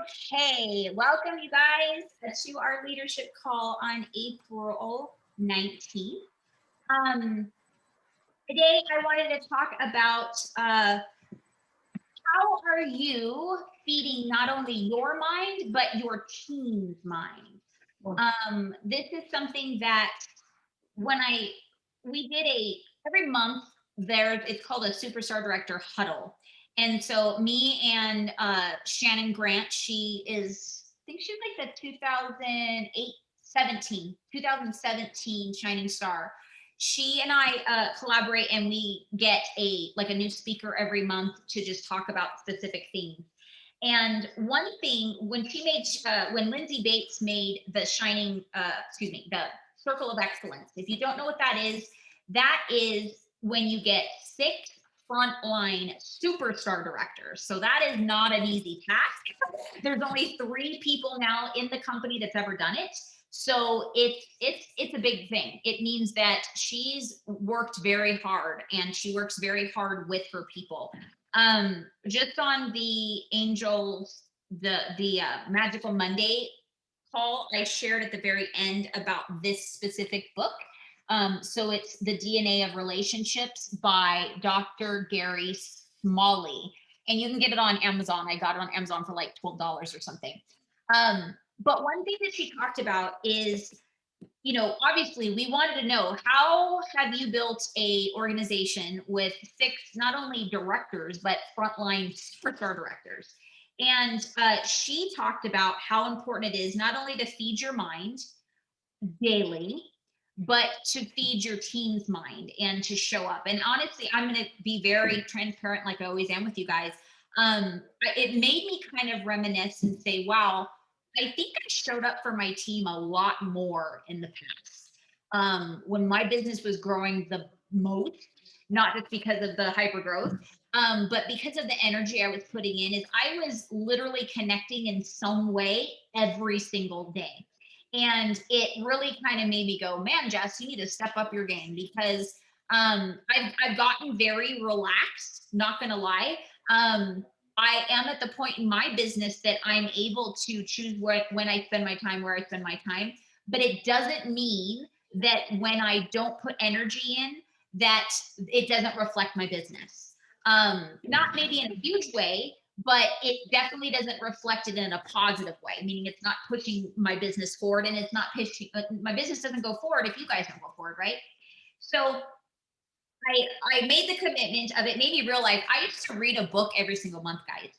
Okay, welcome you guys to our leadership call on April 19th. Um, Today I wanted to talk about how are you feeding not only your mind but your team's mind. This is something that when I we did a every month there it's called a superstar director huddle. And so me and Shannon Grant, she is I think she's like the 2017 Shining Star. She and I collaborate, and we get a new speaker every month to just talk about specific themes. And one thing, when Lindsay Bates made the the Circle of Excellence. If you don't know what that is when you get six frontline superstar directors. So that is not an easy task. There's only three people now in the company that's ever done it. So it's a big thing. It means that she's worked very hard, and she works very hard with her people. Just on the Angels, the Magical Monday call I shared at the very end about this specific book. So it's The DNA of Relationships by Dr. Gary Smalley. And you can get it on Amazon. I got it on Amazon for like $12 or something. But one thing that she talked about is, obviously we wanted to know, how have you built a organization with six not only directors but frontline superstar directors. And she talked about how important it is not only to feed your mind daily, but to feed your team's mind and to show up. And honestly, I'm going to be very transparent, like I always am with you guys. It made me kind of reminisce and say, wow, I think I showed up for my team a lot more in the past. When my business was growing the most, not just because of the hyper growth, but because of the energy I was putting in, is I was literally connecting in some way every single day. And it really kind of made me go, man, Jess, you need to step up your game, because I've gotten very relaxed, not gonna lie. I am at the point in my business that I'm able to choose when I spend my time, where I spend my time. But it doesn't mean that when I don't put energy in, that it doesn't reflect my business. Not maybe in a huge way, but it definitely doesn't reflect it in a positive way, meaning it's not pushing my business forward, and it's not pushing my business doesn't go forward if you guys don't go forward, right? So I made the commitment of it. Made me realize I used to read a book every single month, guys.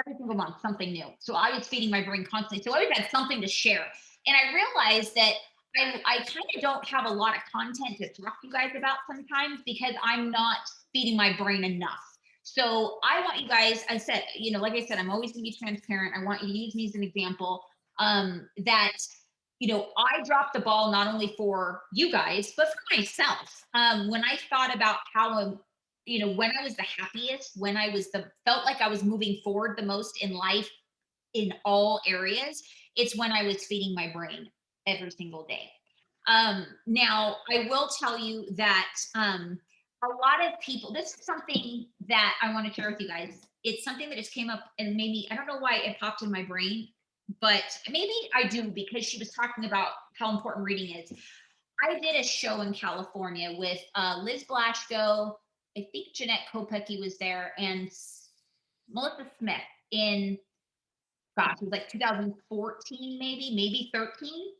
Every single month, something new. So I was feeding my brain constantly. So I always had something to share. And I realized that I kind of don't have a lot of content to talk to you guys about sometimes, because I'm not feeding my brain enough. So I want you guys, I said, like I said, I'm always going to be transparent. I want you to use me as an example, that I dropped the ball not only for you guys, but for myself. When I thought about how, when I was the happiest, when felt like I was moving forward the most in life in all areas, it's when I was feeding my brain every single day. Now, I will tell you that a lot of people, this is something that I want to share with you guys. It's something that just came up, and maybe, I don't know why it popped in my brain, but maybe I do, because she was talking about how important reading is. I did a show in California with Liz Blaschko. I think Jeanette Kopecky was there, and Melissa Smith in, gosh, it was like 2014, maybe 13.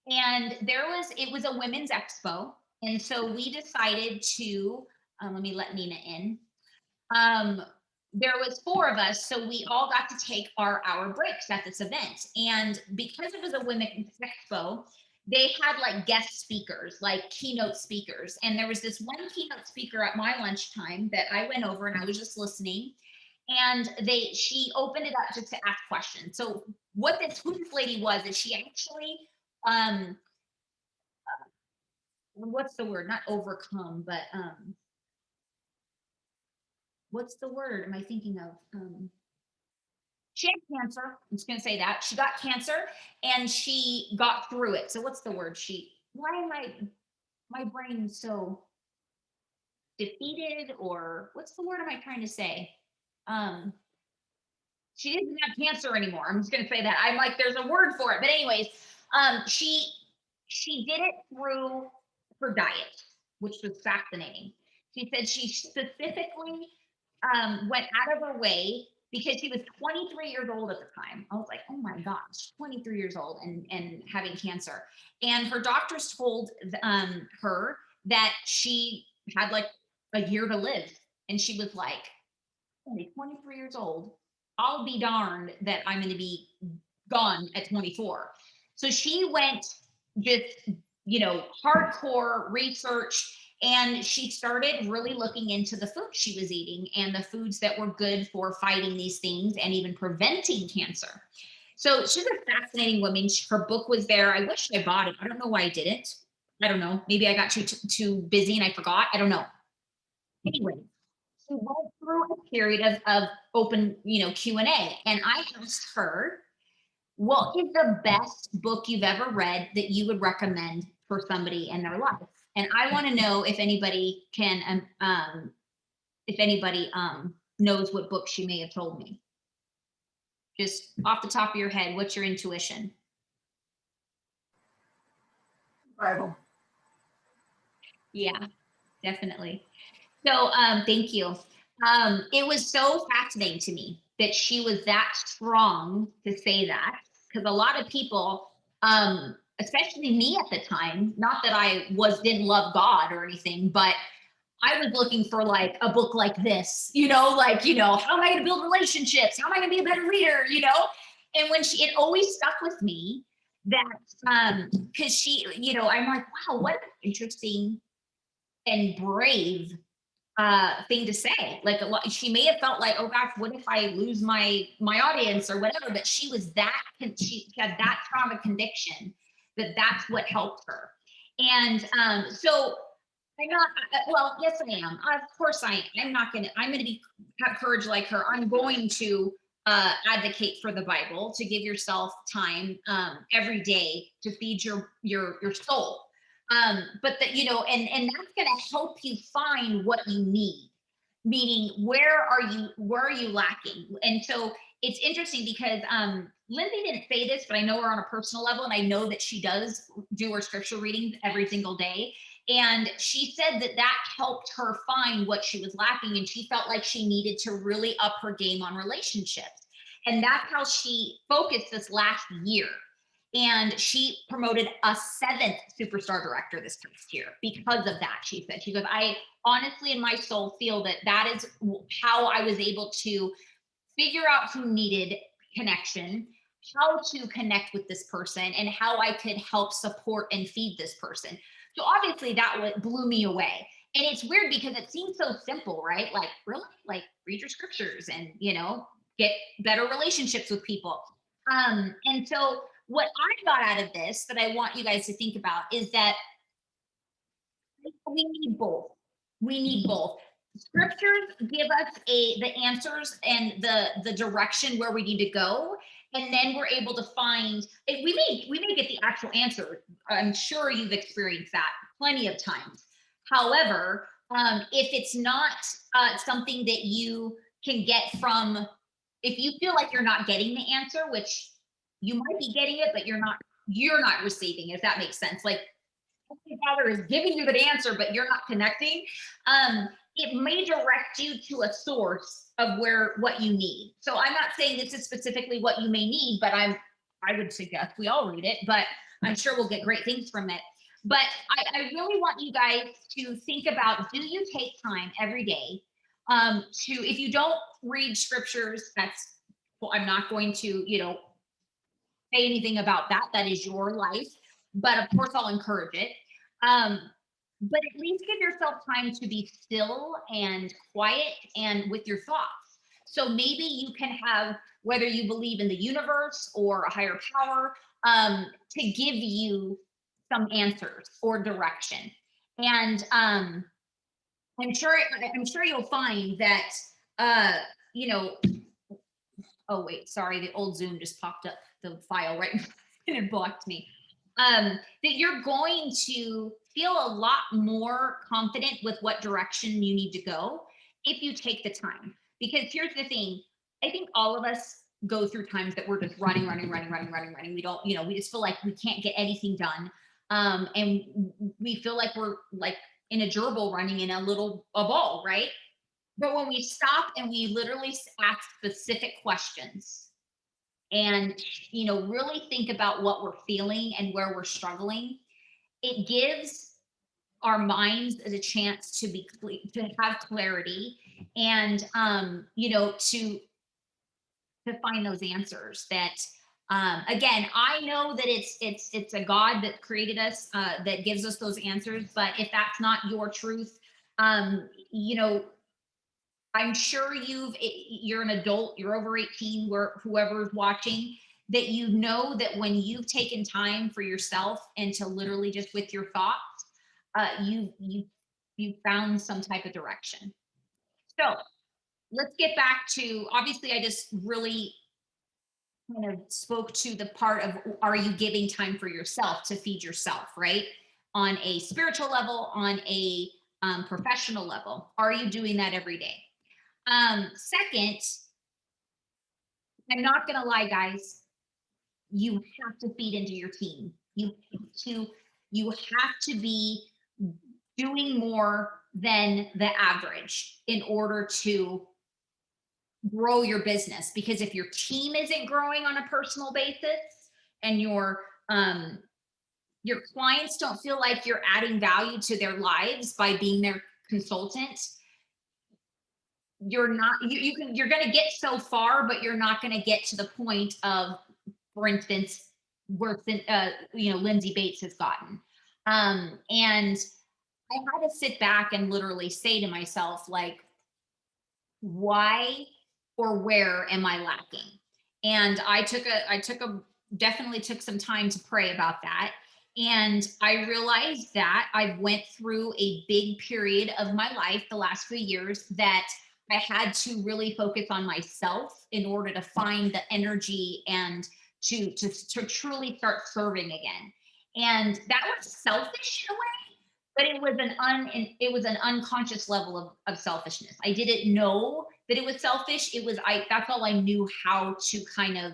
And it was a women's expo. And so we decided to, let me let Nina in. Um, there was four of us, so we all got to take our hour breaks at this event. And because it was a women's expo, they had like guest speakers, like keynote speakers. And there was this one keynote speaker at my lunchtime that I went over, and I was just listening. And she opened it up just to ask questions. So who this lady was is she actually, um, what's the word? Not overcome, but what's the word am I thinking of? She had cancer. I'm just going to say that. She got cancer, and she got through it. So what's the word? Why am my brain so defeated, or what's the word am I trying to say? Um, she didn't have cancer anymore. I'm just gonna say that. I'm like, there's a word for it. But anyways, she did it through her diet, which was fascinating. She said she specifically went out of her way because she was 23 years old at the time. I was like, oh my gosh, 23 years old and having cancer. And her doctors told her that she had like a year to live. And she was like, only 23 years old. I'll be darned that I'm going to be gone at 24. So she went just, hardcore research, and she started really looking into the food she was eating and the foods that were good for fighting these things and even preventing cancer. So she's a fascinating woman. Her book was there. I wish I bought it. I don't know why I didn't. I don't know. Maybe I got too busy and I forgot. I don't know. Anyway, we went through a period of open, Q&A. And I asked her, what is the best book you've ever read that you would recommend for somebody in their life? And I want to know if anybody knows what book she may have told me. Just off the top of your head, what's your intuition? Bible. Yeah, definitely. So thank you. It was so fascinating to me that she was that strong to say that, because a lot of people, especially me at the time, not that I didn't love God or anything, but I was looking for like a book like this, how am I going to build relationships? How am I going to be a better leader? And when it always stuck with me that, because she, I'm like, wow, what an interesting and brave thing to say. Like a lot, she may have felt like, oh gosh, what if I lose my audience or whatever? But she was she had that strong a conviction that that's what helped her. And so I'm not. Well, yes, I am. Of course, I'm not gonna. I'm gonna have courage like her. I'm going to advocate for the Bible, to give yourself time every day to feed your soul, but that, and that's going to help you find what you need, meaning where are you lacking. And so it's interesting because Lindsay didn't say this, but I know her on a personal level, and I know that she does do her scripture readings every single day. And she said that that helped her find what she was lacking, and she felt like she needed to really up her game on relationships. And that's how she focused this last year. And she promoted a seventh superstar director this past year because of that. She said, she goes, I honestly in my soul feel that that is how I was able to figure out who needed connection, how to connect with this person, and how I could help support and feed this person. So obviously that blew me away. And it's weird because it seems so simple, right? Like, really? Like, read your scriptures and, get better relationships with people. And so what I got out of this that I want you guys to think about is that we need both. We need both. Scriptures give us the answers and the direction where we need to go, and then we're able to find. We may get the actual answer. I'm sure you've experienced that plenty of times. However, if it's not something that you can get from, if you feel like you're not getting the answer, which you might be getting it, but you're not receiving, if that makes sense. Like, Father is giving you the answer, but you're not connecting. It may direct you to a source of what you need. So I'm not saying this is specifically what you may need, but I would suggest we all read it, but I'm sure we'll get great things from it. But I really want you guys to think about, do you take time every day if you don't read scriptures, well, I'm not going to, say anything about that. That is your life. But of course, I'll encourage it. Um, but at least give yourself time to be still and quiet and with your thoughts. So maybe you can have, whether you believe in the universe or a higher power, to give you some answers or direction. And I'm sure you'll find that, uh, you know, oh wait, sorry, the old Zoom just popped up the file right and it blocked me. That you're going to feel a lot more confident with what direction you need to go if you take the time. Because here's the thing, I think all of us go through times that we're just running, running, running, running, running, running. We don't, we just feel like we can't get anything done. And we feel like we're like in a gerbil running in a ball, right? But when we stop and we literally ask specific questions and, really think about what we're feeling and where we're struggling, it gives our minds as a chance to to have clarity and, to find those answers that, again, I know that it's a God that created us, that gives us those answers, but if that's not your truth, you know I'm sure you're an adult, you're over 18, where whoever's watching, that you know that when you've taken time for yourself and to literally just with your thoughts, you found some type of direction. So let's get back to, obviously I just really kind of spoke to the part of, are you giving time for yourself to feed yourself, right? On a spiritual level, on a professional level, are you doing that every day? Second, I'm not gonna lie, guys. You have to feed into your team. To you have to be doing more than the average in order to grow your business. Because if your team isn't growing on a personal basis and your clients don't feel like you're adding value to their lives by being their consultant, you're not you're going to get so far, but you're not going to get to the point of, for instance, where Lindsay Bates has gotten. And I had to sit back and literally say to myself, like, why or where am I lacking? And I definitely took some time to pray about that. And I realized that I went through a big period of my life the last few years that I had to really focus on myself in order to find the energy and to truly start serving again. And that was selfish in a way, but it was an unconscious level of selfishness. I didn't know that it was selfish. It was I That's all I knew how to kind of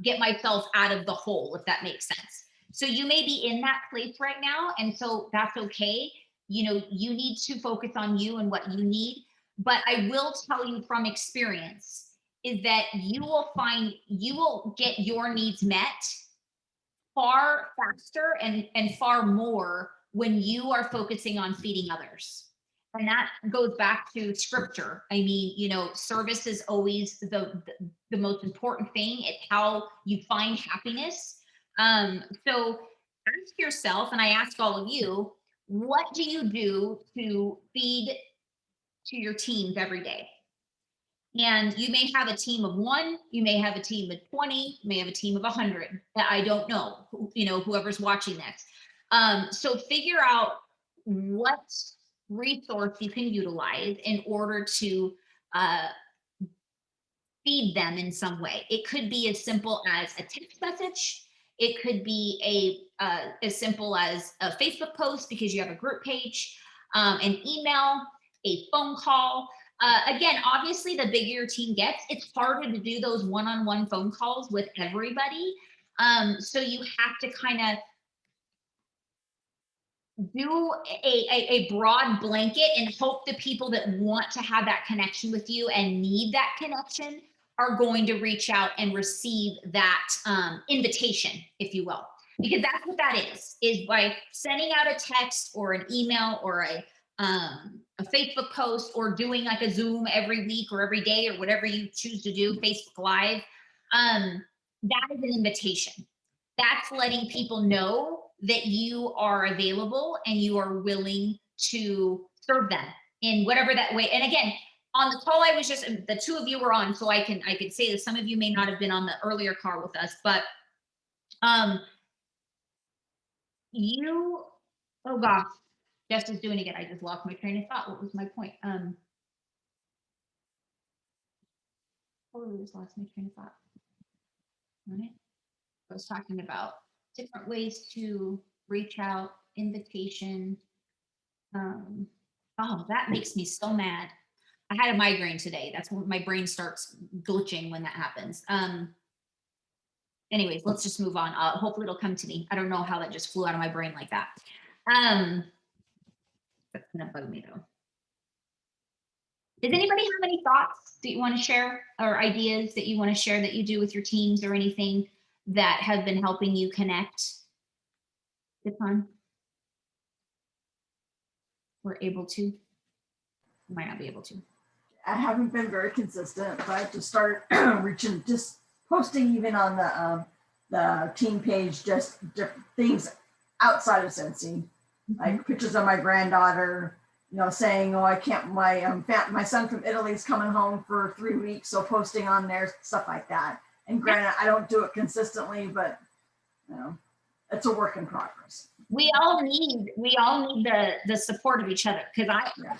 get myself out of the hole, if that makes sense. So you may be in that place right now, and so that's okay. You need to focus on you and what you need. But I will tell you from experience is that you will get your needs met far faster and far more when you are focusing on feeding others. And that goes back to scripture. I mean, service is always the most important thing. It's how you find happiness. So ask yourself, and I ask all of you, what do you do to feed to your teams every day? And you may have a team of one, you may have a team of 20, you may have a team of 100. I don't know, whoever's watching this. So figure out what resource you can utilize in order to uh, feed them in some way. It could be as simple as a text message. It could be as simple as a Facebook post because you have a group page, an email, a phone call. Again, obviously, the bigger your team gets, it's harder to do those one-on-one phone calls with everybody. So you have to kind of do a broad blanket and hope the people that want to have that connection with you and need that connection are going to reach out and receive that invitation, if you will. Because that's what that is by sending out a text or an email or a Facebook post or doing like a Zoom every week or every day or whatever you choose to do, Facebook Live. That is an invitation. That's letting people know that you are available and you are willing to serve them in whatever that way. And again, on the call I was just the two of you were on, so I could say that some of you may not have been on the earlier call with us, but um you oh gosh, Jess is doing it again. I just lost my train of thought. What was my point? Totally just lost my train of thought. All right. I was talking about different ways to reach out, invitation. Um, oh, that makes me so mad. I had a migraine today. That's when my brain starts glitching when that happens. Anyways, let's just move on. Hopefully it'll come to me. I don't know how that just flew out of my brain like that. Um, that's gonna bug me though. Does anybody have any thoughts that you want to share or ideas that you want to share that you do with your teams or anything that have been helping you connect the time? We're able to, might not be able to. I haven't been very consistent, but I just started reaching, just posting even on the team page, just different things outside of Cincy, like pictures of my granddaughter, saying, "Oh, I can't." My son from Italy is coming home for 3 weeks, so posting on there stuff like that. And granted, I don't do it consistently, but it's a work in progress. We all need the support of each other because Yeah.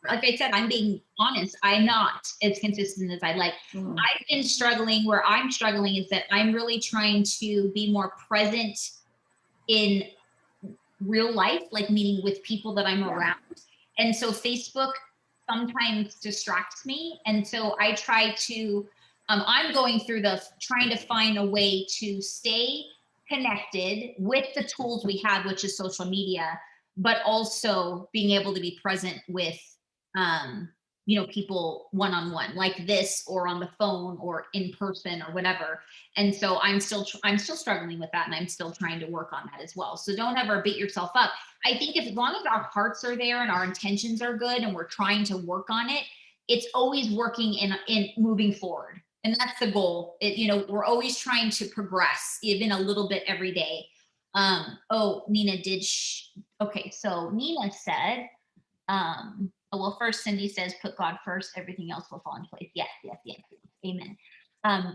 like I said, I'm being honest. I'm not as consistent as I like. Mhm. I've been struggling. Where I'm struggling is that I'm really trying to be more present in real life, like meaning with people that I'm Yeah. around. And so Facebook sometimes distracts me. And so I try to, I'm going through the trying to find a way to stay connected with the tools we have, which is social media, but also being able to be present with, um, people one on one like this or on the phone or in person or whatever. And so I'm still struggling with that, and I'm still trying to work on that as well. So don't ever beat yourself up. I think if as long as our hearts are there and our intentions are good and we're trying to work on it, it's always working in moving forward. And that's the goal. We're always trying to progress even a little bit every day. Oh, Nina okay, so Nina said, well, first Cindy says, put God first, everything else will fall into place. Yes, yes, yes. Amen.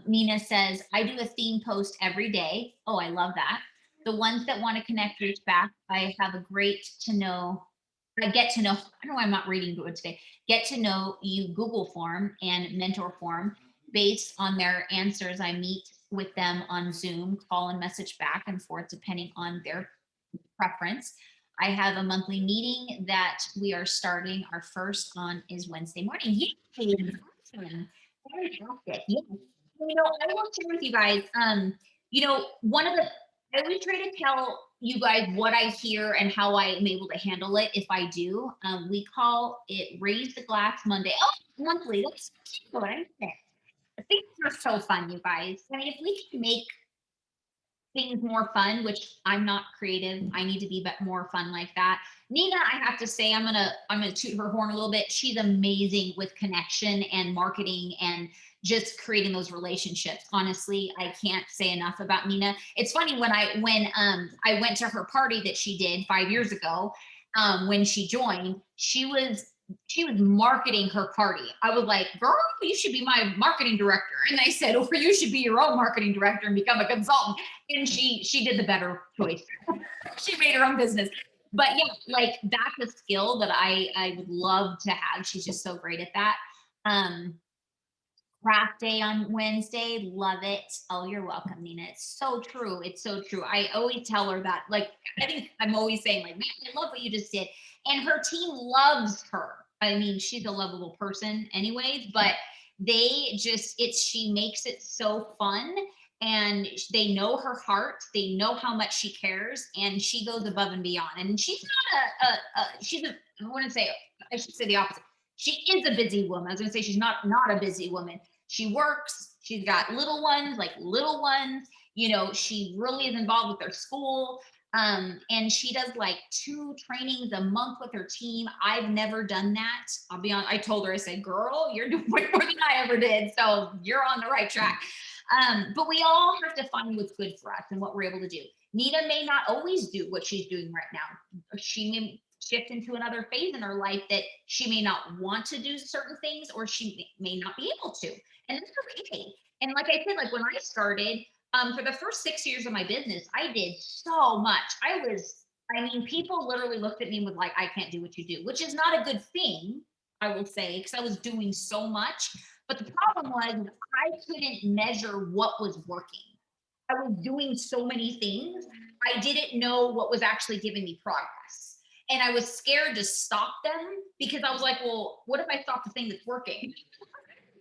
Nina says, I do a theme post every day. Oh, I love that. The ones that want to connect reach back. I have a great to know. I get to know. I don't know why I'm not reading good today. Get to know you Google form and mentor form based on their answers. I meet with them on Zoom, call and message back and forth depending on their preference. I have a monthly meeting that we are starting. Our first on is Wednesday morning. Yay! Awesome. Fantastic. Yeah. I will share with you guys. One of the I always try to tell you guys what I hear and how I am able to handle it if I do. We call it Raise the Glass Monday. Oh, monthly. That's cute. I think are so fun, you guys. I mean, if we can make things more fun, which I'm not creative. I need to be more fun like that. Nina, I have to say, I'm gonna toot her horn a little bit. She's amazing with connection and marketing and just creating those relationships. Honestly, I can't say enough about Nina. It's funny when I went to her party that she did 5 years ago, when she joined, she was marketing her party. I was like, girl, you should be my marketing director. And they said, or you should be your own marketing director and become a consultant. And she did the better choice. She made her own business. But yeah, like that's a skill that I would love to have. She's just so great at that. Um, Craft day on Wednesday. Love it. Oh, you're welcome, Nina. It's so true. It's so true. I always tell her that. Like, I think I'm always saying, like, man, I love what you just did. And her team loves her. I mean, she's a lovable person, anyways, but she makes it so fun. And they know her heart. They know how much she cares, and she goes above and beyond. And she's not I wouldn't say, I should say the opposite. She is a busy woman. I was going to say she's not a busy woman. She works. She's got little ones, like little ones. She really is involved with their school. And she does like 2 trainings a month with her team. I've never done that. I'll be on. I told her, I said, girl, you're doing way more than I ever did. So you're on the right track. But we all have to find what's good for us and what we're able to do. Nina may not always do what she's doing right now. She may shift into another phase in her life that she may not want to do certain things, or she may not be able to. And that's okay. And like I said, like when I started, for the first 6 years of my business, I did so much. I mean, people literally looked at me and was like, I can't do what you do, which is not a good thing, I will say, because I was doing so much. But the problem was I couldn't measure what was working. I was doing so many things. I didn't know what was actually giving me progress. and I was scared to stop them because I was like, well, what if I stop the thing that's working?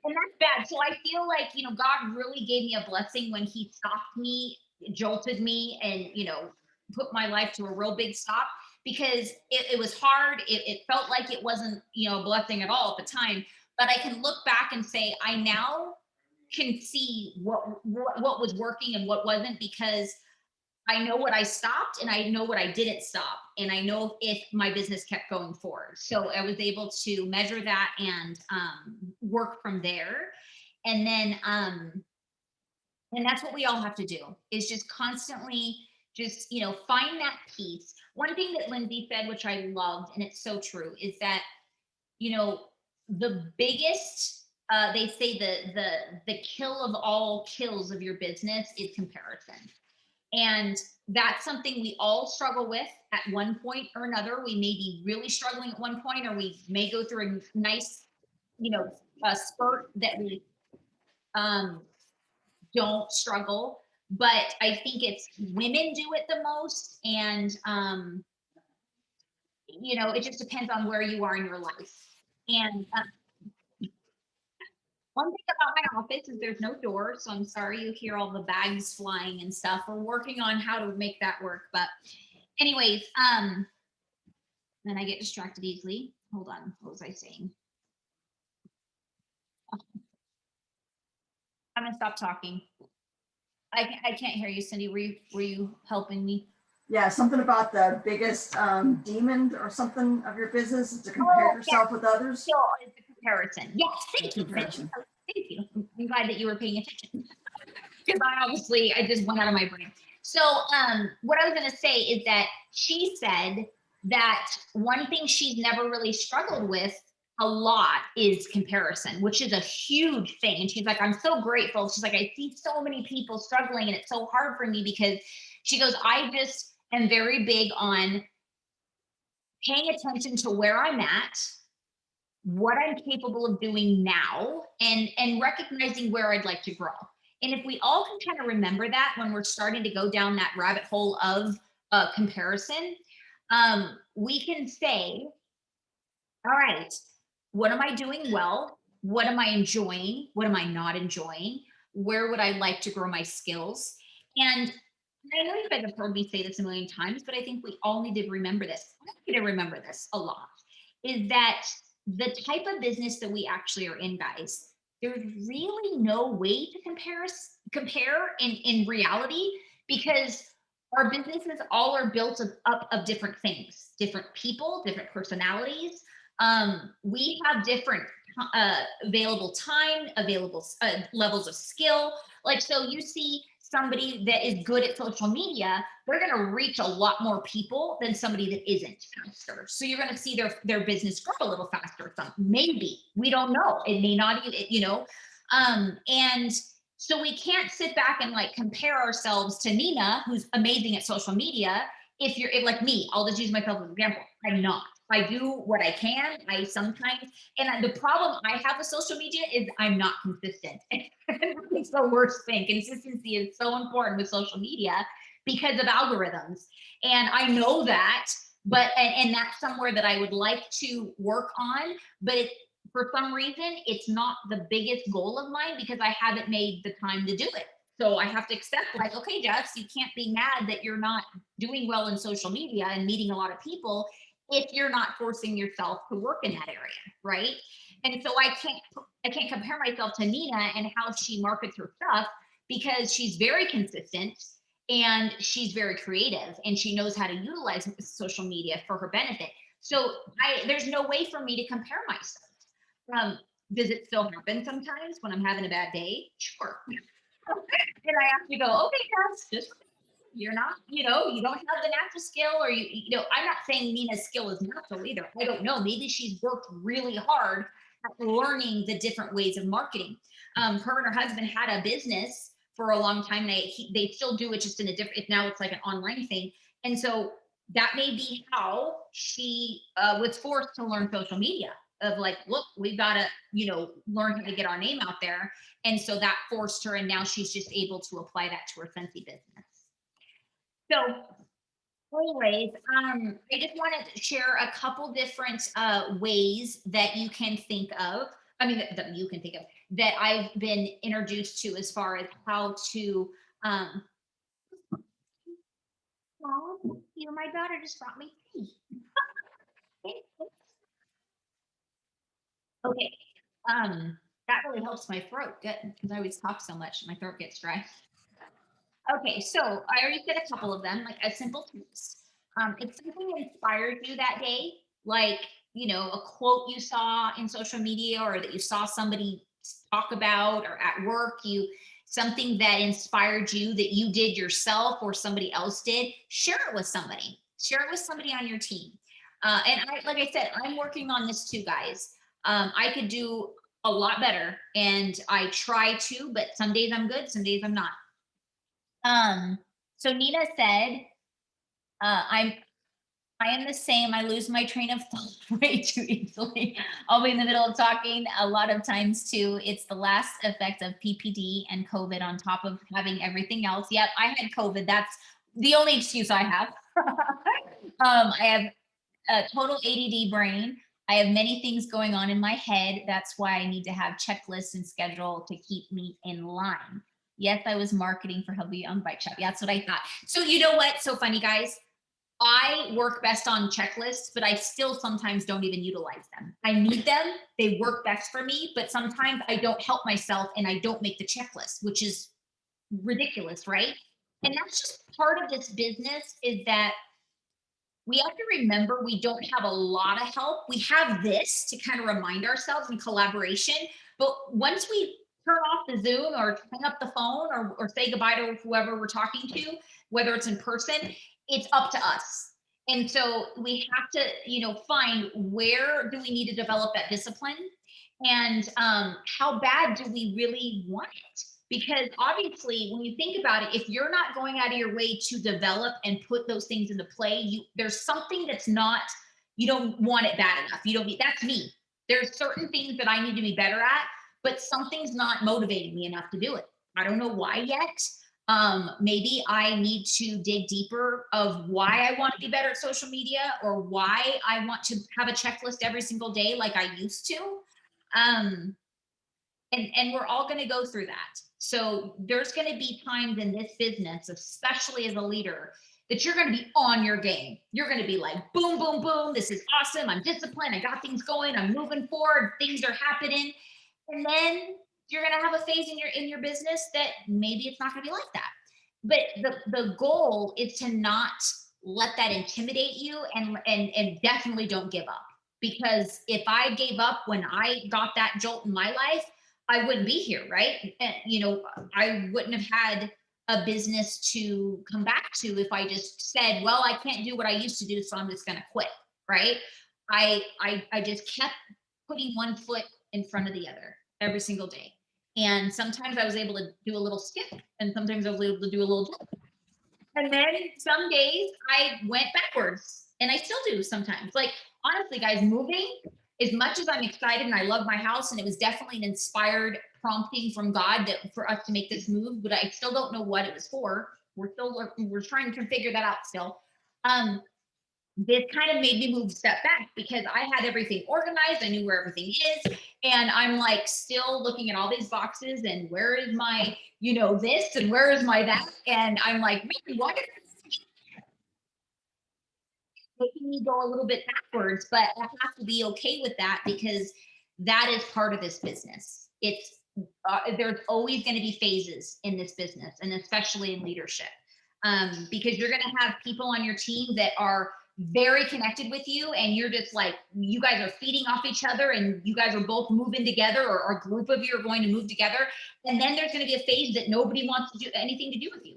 And that's bad. So I feel like, God really gave me a blessing when he stopped me, jolted me, and, put my life to a real big stop because it was hard. It felt like it wasn't, a blessing at all at the time. But I can look back and say, I now can see what was working and what wasn't because I know what I stopped and I know what I didn't stop. And I know if my business kept going forward. So I was able to measure that and work from there. And then, and that's what we all have to do is just constantly just, find that peace. One thing that Lindsay said, which I loved, and it's so true, is that, you know, the biggest, they say the kill of all kills of your business is comparison. And that's something we all struggle with at one point or another. We may be really struggling at one point, or we may go through a nice, you know, a spurt that we um, don't struggle. But I think it's women do it the most. And, it just depends on where you are in your life. And one thing about my office is there's no door. So I'm sorry you hear all the bags flying and stuff. We're working on how to make that work. But, anyways, then I get distracted easily. Hold on. What was I saying? I'm gonna stop talking. I can't hear you, Cindy. Were you helping me? Yeah, something about the biggest demon or something of your business is to compare Oh, yeah. yourself with others. So it's a comparison. Yes, The thank you. Thank comparison. you. I'm glad that you were paying attention because I just went out of my brain. So what I was gonna say is that she said that one thing she's never really struggled with a lot is comparison, which is a huge thing. And she's like, I'm so grateful. She's like, I see so many people struggling, and it's so hard for me because she goes, I just am very big on paying attention to where I'm at, what I'm capable of doing now, and recognizing where I'd like to grow. And if we all can kind of remember that when we're starting to go down that rabbit hole of comparison, we can say, all right, what am I doing well? What am I enjoying? What am I not enjoying? Where would I like to grow my skills? And I know you guys have heard me say this a million times, but I think we all need to remember this. I need to remember this a lot is that the type of business that we actually are in, guys, there's really no way to compare in reality because our businesses all are built up of different things, different people, different personalities. We have different available time, available levels of skill. Like, so you see somebody that is good at social media, they're going to reach a lot more people than somebody that isn't faster. So you're going to see their business grow a little faster. Some maybe we don't know. It may not even, and so we can't sit back and like compare ourselves to Nina, who's amazing at social media. If like me, I'll just use myself as an example. I'm not. I do what I can. I sometimes, and the problem I have with social media is I'm not consistent. It's the worst thing. Consistency is so important with social media because of algorithms. And I know that, but, and that's somewhere that I would like to work on, but for some reason, it's not the biggest goal of mine because I haven't made the time to do it. So I have to accept, like, okay, Jess, you can't be mad that you're not doing well in social media and meeting a lot of people if you're not forcing yourself to work in that area, right? And so I can't compare myself to Nina and how she markets her stuff because she's very consistent and she's very creative and she knows how to utilize social media for her benefit. So there's no way for me to compare myself. Um, does it still happen sometimes when I'm having a bad day? Sure. And I have to go, okay, guys, just you're not, you don't have the natural skill, or I'm not saying Nina's skill is natural either. I don't know. Maybe she's worked really hard at learning the different ways of marketing. Her and her husband had a business for a long time. They still do it just in a different, now it's like an online thing. And so that may be how she was forced to learn social media of like, look, we've got to, learn how to get our name out there. And so that forced her, and now she's just able to apply that to her Scentsy business. So Anyways, I just wanted to share a couple different ways that you can think of. I mean, that you can think of that I've been introduced to as far as how to. Um, oh, you, my daughter just brought me tea. Okay. That really helps my throat. Good, because I always talk so much, my throat gets dry. Okay, so I already said a couple of them, like a simple tips. If something inspired you that day, like, a quote you saw in social media or that you saw somebody talk about or at work, something that inspired you that you did yourself or somebody else did, share it with somebody. Share it with somebody on your team. And like I said, I'm working on this too, guys. I could do a lot better, and I try to, but some days I'm good, some days I'm not. Um, so Nina said, I am the same. I lose my train of thought way too easily. I'll be in the middle of talking a lot of times too. It's the last effect of PPD and COVID on top of having everything else. Yep, I had COVID. That's the only excuse I have. I have a total ADD brain. I have many things going on in my head. That's why I need to have checklists and schedule to keep me in line. Yes, I was marketing for Healthy Young Bike Shop. Yeah, that's what I thought. So you know what? So funny, guys. I work best on checklists, but I still sometimes don't even utilize them. I need them. They work best for me, but sometimes I don't help myself and I don't make the checklist, which is ridiculous, right? And that's just part of this business is that we have to remember we don't have a lot of help. We have this to kind of remind ourselves in collaboration. But once we turn off the Zoom or hang up the phone or say goodbye to whoever we're talking to, whether it's in person, it's up to us. And so we have to, find where do we need to develop that discipline and how bad do we really want it? Because obviously, when you think about it, if you're not going out of your way to develop and put those things into play, there's something that's not, you don't want it bad enough. You don't need, that's me. There's certain things that I need to be better at, but something's not motivating me enough to do it. I don't know why yet. Maybe I need to dig deeper of why I want to be better at social media or why I want to have a checklist every single day like I used to. Um, and we're all going to go through that. So there's going to be times in this business, especially as a leader, that you're going to be on your game. You're going to be like, boom, boom, boom, this is awesome, I'm disciplined, I got things going, I'm moving forward, things are happening. And then you're going to have a phase in your business that maybe it's not going to be like that. But the goal is to not let that intimidate you, and definitely don't give up. Because if I gave up when I got that jolt in my life, I wouldn't be here, right? And, I wouldn't have had a business to come back to if I just said, well, I can't do what I used to do, so I'm just going to quit, right? I just kept putting one foot in front of the other every single day. And sometimes I was able to do a little skip, and sometimes I was able to do a little jump. And then some days I went backwards, and I still do sometimes. Like, honestly, guys, moving, as much as I'm excited and I love my house, and it was definitely an inspired prompting from God for us to make this move, but I still don't know what it was for. We're trying to figure that out still. Um, this kind of made me move a step back because I had everything organized. I knew where everything is. And I'm like still looking at all these boxes and where is my, this and where is my that? And I'm like, man, what is making me go a little bit backwards? But I have to be okay with that because that is part of this business. There's always going to be phases in this business, and especially in leadership, because you're going to have people on your team that are very connected with you, and you're just like, you guys are feeding off each other, and you guys are both moving together, or a group of you are going to move together. And then there's going to be a phase that nobody wants to do anything to do with you,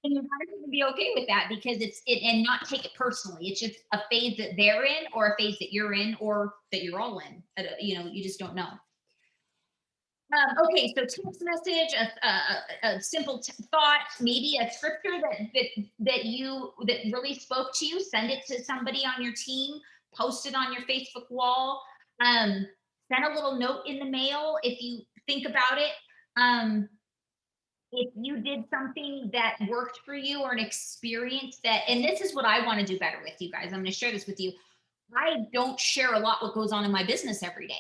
and you have to be okay with that because and not take it personally. It's just a phase that they're in, or a phase that you're in, or that you're all in. You just don't know. Okay, so text message, a simple thought, maybe a scripture that really spoke to you. Send it to somebody on your team. Post it on your Facebook wall. Um, Send a little note in the mail if you think about it. Um, if you did something that worked for you or an experience that, and this is what I want to do better with you guys. I'm going to share this with you. I don't share a lot what goes on in my business every day.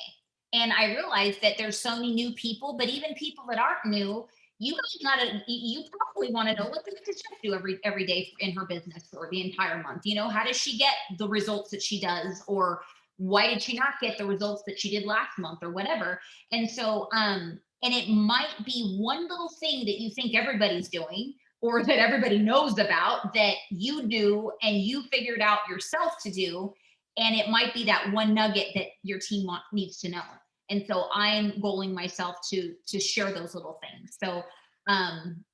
And I realize that there's so many new people, but even people that aren't new, you guys gotta, you probably want to know what does Chef do every day in her business or the entire month. You know, how does she get the results that she does, or why did she not get the results that she did last month or whatever? And so, and it might be one little thing that you think everybody's doing or that everybody knows about that you do and you figured out yourself to do, and it might be that one nugget that your team needs to know. And so I'm goaling myself to share those little things. So I'm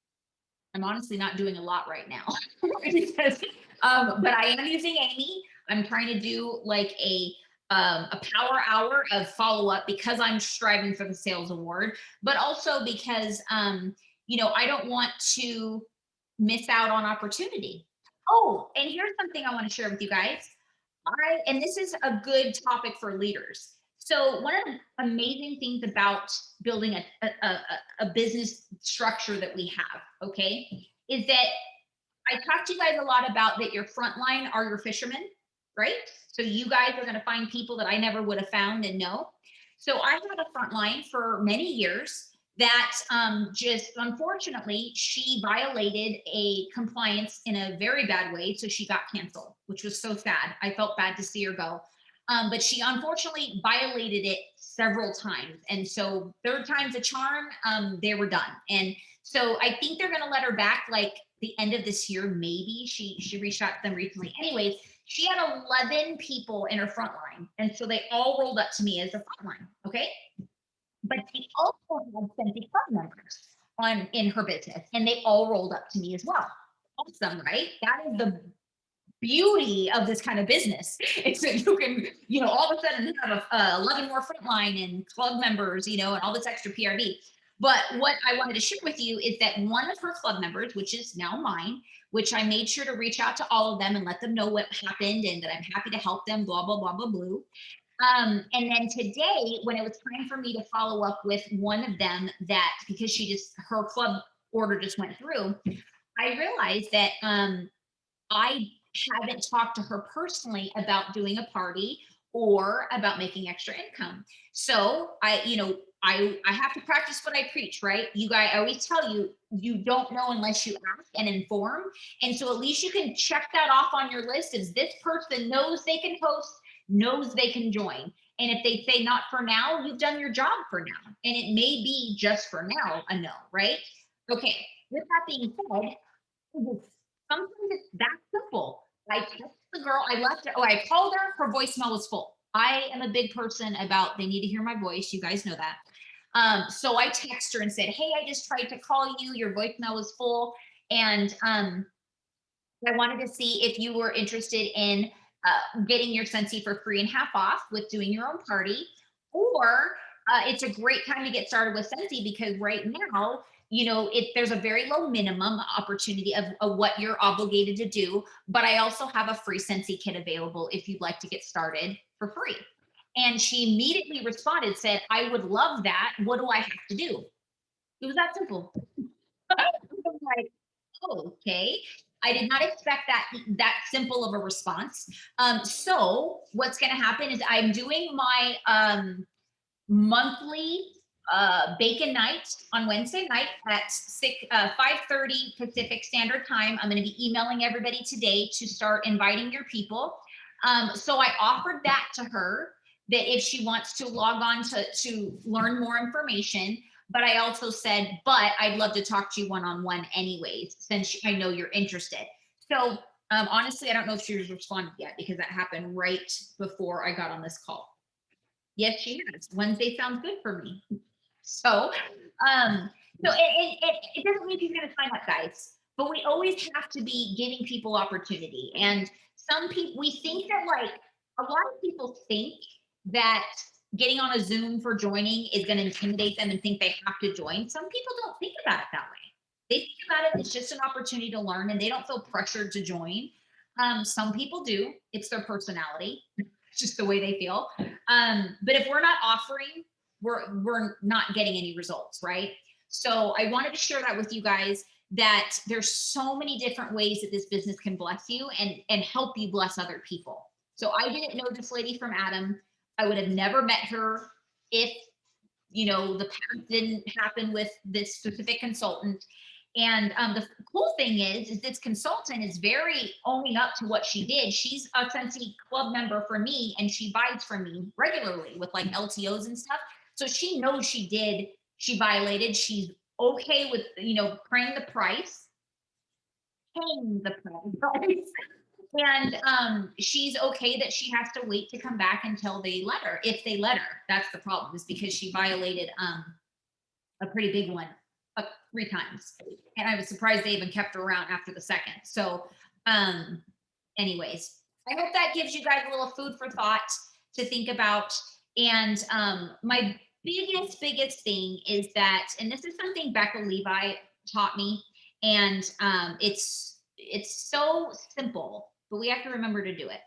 honestly not doing a lot right now because, but I am using Amy. I'm trying to do like a power hour of follow up because I'm striving for the sales award, but also because you know, I don't want to miss out on opportunity. Oh, and here's something I want to share with you guys. And this is a good topic for leaders. So one of the amazing things about building a business structure that we have, okay, is that I talked to you guys a lot about that your front line are your fishermen, right? So you guys are going to find people that I never would have found and know. So I had a front line for many years that just unfortunately she violated a compliance in a very bad way. So she got canceled, which was so sad. I felt bad to see her go. But she unfortunately violated it several times. And so third time's a charm, they were done. And so I think they're going to let her back like the end of this year, maybe. She reached out to them recently. Anyways, she had 11 people in her front line. And so they all rolled up to me as a front line. Okay. But she also had 70 club members on in her business, and they all rolled up to me as well. Awesome, right? That is the beauty of this kind of business. It's that you can, you know, all of a sudden have 11 more frontline and club members, you know, and all this extra PRV. But what I wanted to share with you is that one of her club members, which is now mine, which I made sure to reach out to all of them and let them know what happened and that I'm happy to help them, blah, blah, blah, blah, blah. And then today, when it was time for me to follow up with one of them, that because she just, her club order just went through, I realized that I haven't talked to her personally about doing a party or about making extra income. So I, you know, I have to practice what I preach, right? You guys, I always tell you, you don't know unless you ask and inform. And so at least you can check that off on your list as this person knows they can host, knows they can join. And if they say not for now, you've done your job for now. And it may be just for now a no, right? Okay. With that being said, sometimes it's that simple. I text the girl, I left her, oh, I called her, her voicemail was full. I am a big person about they need to hear my voice. You guys know that. So I text her and said, hey, I just tried to call you. Your voicemail was full. And I wanted to see if you were interested in getting your Scentsy for free and half off with doing your own party, or it's a great time to get started with Scentsy because right now, you know, there's a very low minimum opportunity of what you're obligated to do, but I also have a free Scentsy kit available if you'd like to get started for free. And she immediately responded, said, I would love that. What do I have to do? It was that simple. I'm like, oh, okay. I did not expect that simple of a response. So what's going to happen is I'm doing my monthly bacon night on Wednesday night at 5:30 Pacific Standard Time. I'm going to be emailing everybody today to start inviting your people. So I offered that to her that if she wants to log on to learn more information. But I also said, but I'd love to talk to you one-on-one anyways, since I know you're interested. So honestly, I don't know if she's responded yet because that happened right before I got on this call. Yes, she has. Wednesday sounds good for me. So, it doesn't mean she's going to sign up, guys, but we always have to be giving people opportunity. And some people, we think that like a lot of people think that getting on a Zoom for joining is going to intimidate them and think they have to join. Some people don't think about it that way. They think about it, it's just an opportunity to learn and they don't feel pressured to join. Some people do, it's their personality, it's just the way they feel. But if we're not offering, we're not getting any results, right? So I wanted to share that with you guys, that there's so many different ways that this business can bless you and help you bless other people. So I didn't know this lady from Adam. I would have never met her if, the path didn't happen with this specific consultant. And the cool thing is this consultant is very owning up to what she did. She's a Sensi club member for me, and she buys from me regularly with like LTOs and stuff. So she knows she violated. She's okay with, paying the price, paying the price. And she's okay that she has to wait to come back until they let her, if they let her. That's the problem, is because she violated a pretty big one, 3 times. And I was surprised they even kept her around after the second. So, um, anyways, I hope that gives you guys a little food for thought to think about. And my biggest thing is that, and this is something Becca Levi taught me, and it's so simple, but we have to remember to do it.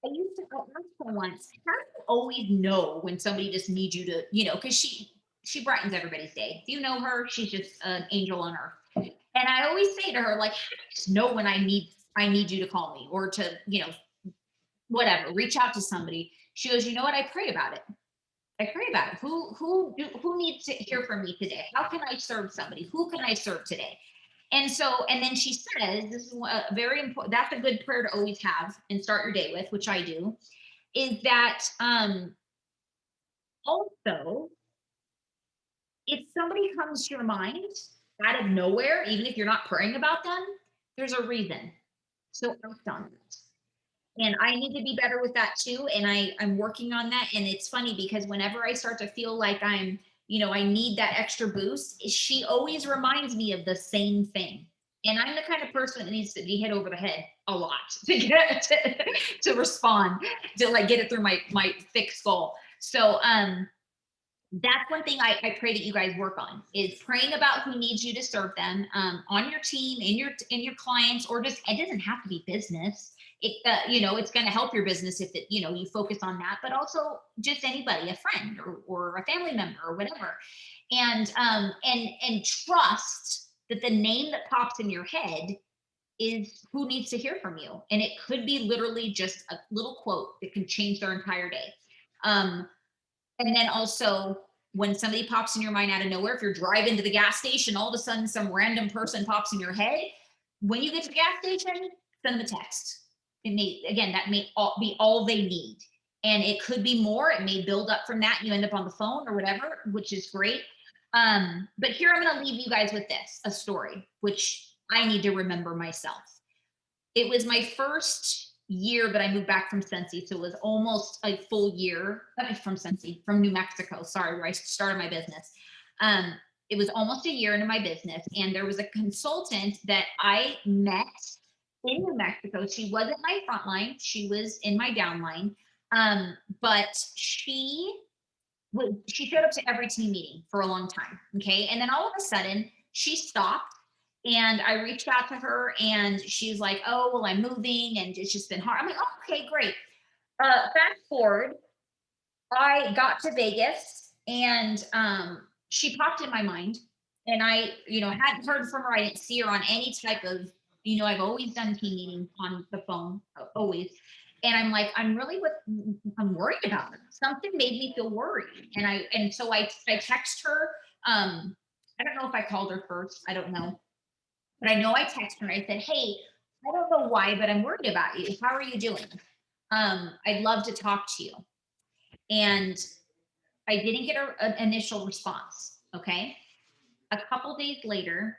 I used to ask her once, how do you always know when somebody just needs you to, because she brightens everybody's day. Do you know her? She's just an angel on earth. And I always say to her, like, how do you just know when I need you to call me, or to, whatever, reach out to somebody. She goes, you know what? I pray about it. I pray about it. Who needs to hear from me today? How can I serve somebody? Who can I serve today? And then she says, this is a very important, that's a good prayer to always have and start your day with, which I do, is that also, if somebody comes to your mind out of nowhere, even if you're not praying about them, there's a reason. So act on it. And I need to be better with that too. And I'm working on that. And it's funny because whenever I start to feel like I need that extra boost, she always reminds me of the same thing. And I'm the kind of person that needs to be hit over the head a lot to get to respond, to like get it through my thick skull. So that's one thing I pray that you guys work on, is praying about who needs you to serve them, on your team, in your clients, or just, it doesn't have to be business. It's going to help your business if you focus on that, but also just anybody, a friend or a family member or whatever, and trust that the name that pops in your head is who needs to hear from you, and it could be literally just a little quote that can change their entire day. Um, and then also, when somebody pops in your mind out of nowhere, if you're driving to the gas station, all of a sudden some random person pops in your head. When you get to the gas station, send them a text. That may be all they need. And it could be more. It may build up from that. And you end up on the phone or whatever, which is great. But here I'm going to leave you guys with a story, which I need to remember myself. It was my first year that I moved back from Sensi. So it was almost a full year from Sensi, from New Mexico, sorry, where I started my business. It was almost a year into my business. And there was a consultant that I met in New Mexico. She wasn't my front line, she was in my downline. But she showed up to every team meeting for a long time. Okay. And then all of a sudden she stopped, and I reached out to her, and she's like, oh, well, I'm moving and it's just been hard. I'm like, oh, okay, great. Fast forward, I got to Vegas, and she popped in my mind, and I, hadn't heard from her. I didn't see her on any type of, I've always done team meetings on the phone, always. And I'm like, I'm worried about her. Something made me feel worried. And so I text her. I don't know if I called her first. I don't know. But I know I texted her. I said, hey, I don't know why, but I'm worried about you. How are you doing? I'd love to talk to you. And I didn't get an initial response. Okay. A couple days later,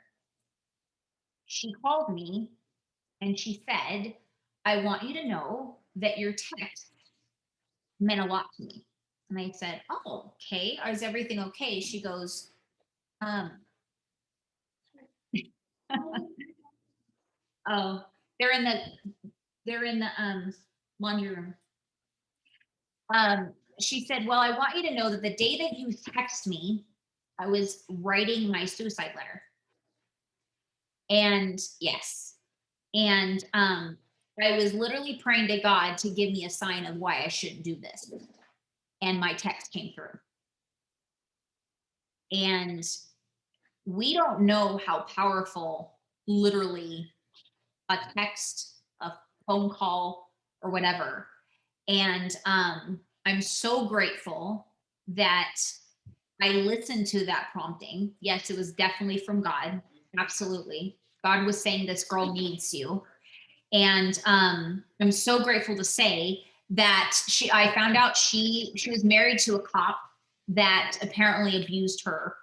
she called me and she said, I want you to know that your text meant a lot to me. And I said, oh, okay. Is everything okay? She goes, um, oh, they're in the laundry room. She said, well, I want you to know that the day that you text me, I was writing my suicide letter. And yes. And I was literally praying to God to give me a sign of why I shouldn't do this. And my text came through. And we don't know how powerful literally a text, a phone call, or whatever. And I'm so grateful that I listened to that prompting. Yes, it was definitely from God. Absolutely. God was saying, this girl needs you. And I'm so grateful to say that I found out she was married to a cop that apparently abused her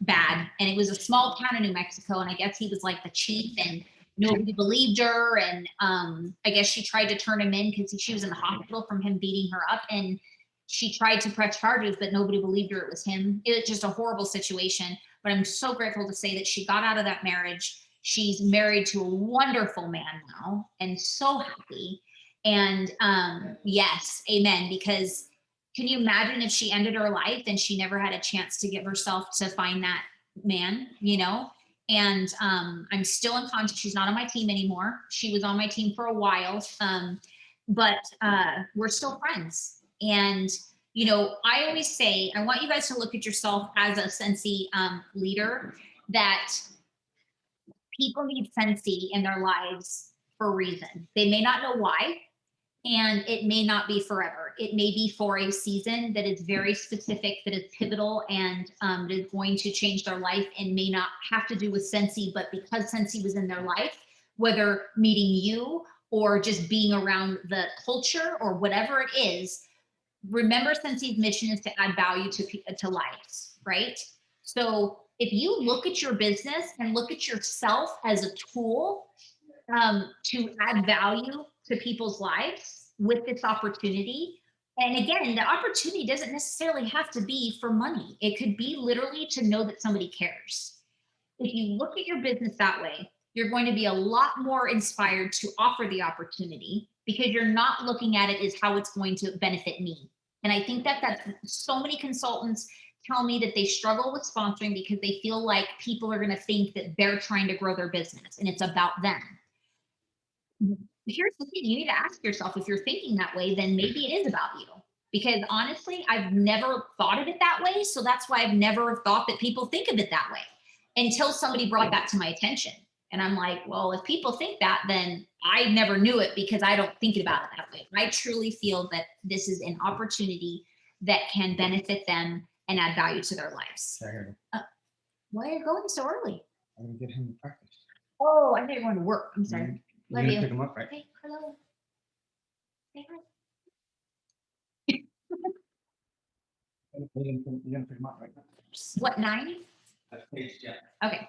bad. And it was a small town in New Mexico. And I guess he was like the chief, and nobody believed her. And I guess she tried to turn him in because she was in the hospital from him beating her up. And she tried to press charges, but nobody believed her. It was him. It was just a horrible situation. But I'm so grateful to say that she got out of that marriage. She's married to a wonderful man now and so happy. And yes, amen. Because can you imagine if she ended her life and she never had a chance to give herself to find that man, you know? And I'm still in contact. She's not on my team anymore. She was on my team for a while, but we're still friends. And you know, I always say, I want you guys to look at yourself as a Sensi leader, that people need Sensi in their lives for a reason. They may not know why, and it may not be forever. It may be for a season that is very specific, that is pivotal, and that is going to change their life, and may not have to do with Sensi, but because Sensi was in their life, whether meeting you or just being around the culture or whatever it is. Remember, Sensi's mission is to add value to lives, right? So if you look at your business and look at yourself as a tool to add value to people's lives with this opportunity. And again, the opportunity doesn't necessarily have to be for money. It could be literally to know that somebody cares. If you look at your business that way, you're going to be a lot more inspired to offer the opportunity, because you're not looking at it as how it's going to benefit me. And I think that that's so many consultants tell me that they struggle with sponsoring because they feel like people are going to think that they're trying to grow their business and it's about them. Here's the thing, you need to ask yourself, if you're thinking that way, then maybe it is about you. Because honestly, I've never thought of it that way. So that's why I've never thought that people think of it that way until somebody brought that to my attention. And I'm like, well, if people think that, then I never knew it because I don't think about it that way. I truly feel that this is an opportunity that can benefit them and add value to their lives. Why are you going so early? I'm gonna get him to practice. Oh, I thought you were going to work. I'm sorry. You're gonna pick him up, right? Hey, hello. Say hi. You're gonna pick him up right now. What, 9? That's page, yeah. Okay.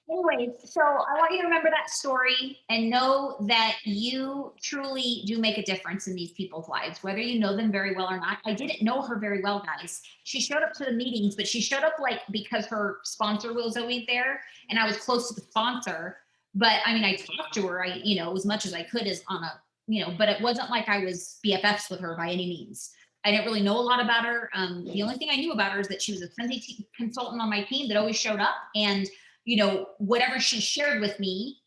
Anyways, so I want you to remember that story and know that you truly do make a difference in these people's lives, whether you know them very well or not. I didn't know her very well, guys. She showed up to the meetings, but she showed up like because her sponsor was always there and I was close to the sponsor. But I mean, I talked to her, as much as I could as on a, but it wasn't like I was BFFs with her by any means. I didn't really know a lot about her. The only thing I knew about her is that she was a Sensi consultant on my team that always showed up, and whatever she shared with me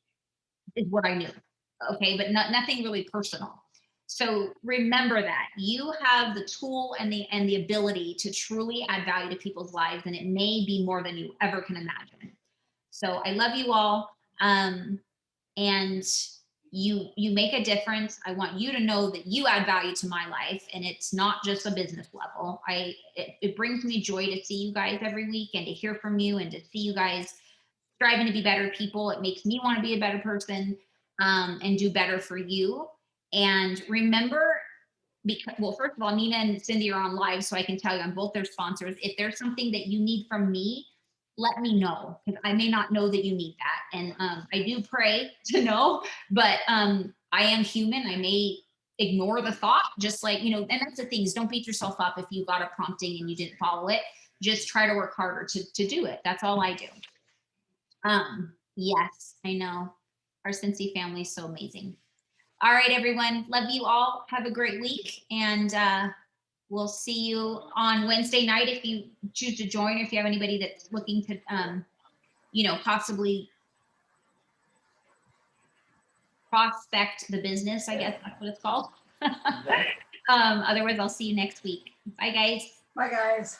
is what I knew. Okay. But nothing really personal. So remember that you have the tool and the ability to truly add value to people's lives. And it may be more than you ever can imagine. So I love you all. And you make a difference. I want you to know that you add value to my life, and it's not just a business level. It brings me joy to see you guys every week and to hear from you and to see you guys striving to be better people. It makes me want to be a better person, and do better for you. And remember, because, well, first of all, Nina and Cindy are on live, so I can tell you I'm both their sponsors. If there's something that you need from me, let me know, because I may not know that you need that. And I do pray to know, but I am human. I may ignore the thought, just like, and that's the thing, is don't beat yourself up if you got a prompting and you didn't follow it. Just try to work harder to do it. That's all I do. Yes, I know. Our Cincy family is so amazing. All right, everyone. Love you all. Have a great week. And we'll see you on Wednesday night if you choose to join, or if you have anybody that's looking to, possibly prospect the business, I guess that's what it's called. Otherwise, I'll see you next week. Bye, guys. Bye, guys.